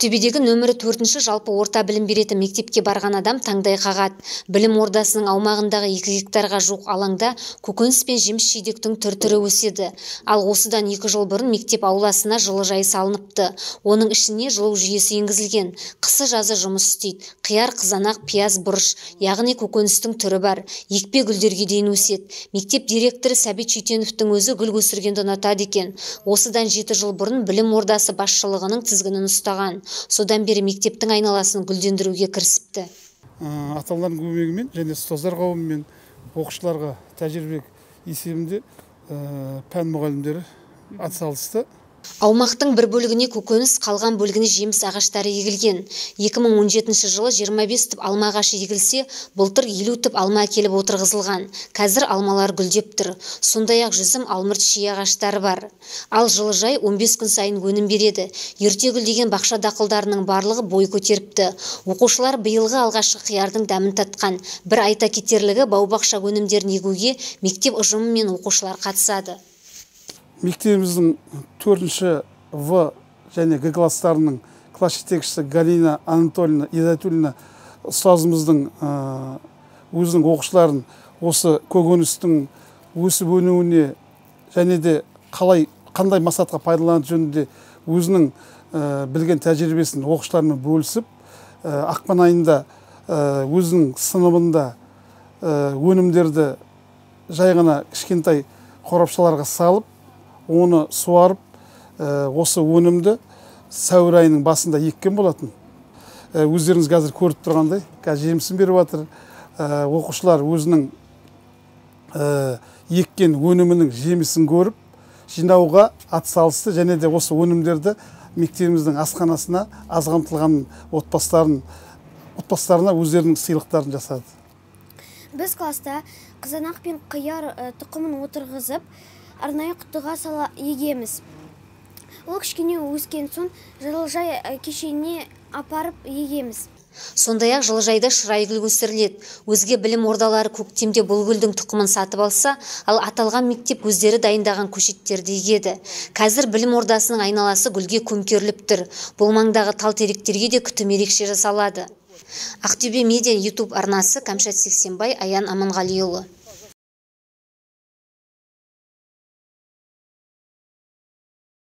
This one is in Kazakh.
Ақтөбедегі нөмірі 4-ші жалпы орта білім беретін мектепке барған адам таңдай қағады. Білім ордасының аумағындағы 2 гектарға жуық алаңда көкөніс пен жеміс-жидектің түр-түрі өседі. Ал осыдан 2 жыл бұрын мектеп ауласына жылыжай салыныпты. Оның ішіне жылу жүйесі енгізілген. Қысы-жазы жұмыс істейді. Қияр, қызанақ, пияз, бұрыш, яғни көкөністің түрі бар. Екпе гүлдерге дейін өседі. Мектеп директоры Сәбит Шүйтеновтің өзі гүл өсіргенді ұнатады екен. Осыдан 7 жыл бұрын білім ордасы басшылығының тізгінін ұстаған. Содан бері мектептің айналасын гүлдендіруге кірісіпті. Аталардың көмегімен және ұстаздар қауымымен оқушыларға тәжірибе есебінде пән мұғалімдері атсалысты. Аумақтың бір бөлігіне көкөніс, қалған бөлігіне жеміс ағаштары егілген. 2017 жылы 25 түп алма ағашы егілсе, былтыр 50 түп алма әкеліп отырғызылған. Қазір алмалар гүлдеп тұр. Сондай-ақ жүзім, алмұрт, шие ағаштары бар. Ал жылыжай 15 күн сайын өнім береді. Ерте гүлдеген бақша дақылдарының барлығы бой көтеріпті. Оқушылар биылғы алғашқы қиярдың дәмін татқан. Бір айта кетерлігі, бау-бақша өнімдерін егуге мектеп ұжымы мен оқушылар қатысады. Мектебіміздің 4-ші В және Г класстарының класс жетекшісі Галина Анатольевна Изатуллина ұстазымыздың өзінің оқушыларын осы көкөністің өсіп өнуіне және де қандай мақсатқа пайдалану жөнінде өзінің білген тәжірибесін оқушылармен бөлісіп, ақпан айында өзінің сыныбында өнімдерді жай ғана кішкентай қорапшаларға салып, оны суарып, осы өнімді сәуір айының басында еккен болатын. Өздеріңіз қазір көріп тұрғандай, жемісін беріп жатыр. Оқушылар өзінің еккен өнімінің жемісін көріп, жинауға атсалысты және де осы өнімдерді мектебіміздің асханасына аз қамтылған отбасыларына өздерінің сыйлықтарын жасады. Біз класста қызанақ пен қияр тұқымын отырғызып, арнайы құтыға сала егеміз. Ол кішкене өскен соң жылыжай кешеніне апарып егеміз. Сондай-ақ жылыжайда шырайгүл өсіріледі. Өзге білім ордалары көктемде бұл гүлдің тұқымын сатып алса, ал аталған мектеп өздері дайындаған көшеттерді егеді. Қазір білім ордасының айналасы гүлге көмкеріліп тұр. Бұл маңдағы тал-теректерге де күтім ерекше жасалады. Ақтөбе медиа YouTube арнасы, Кәмшат Сексенбай, Аян Аманғалиұлы.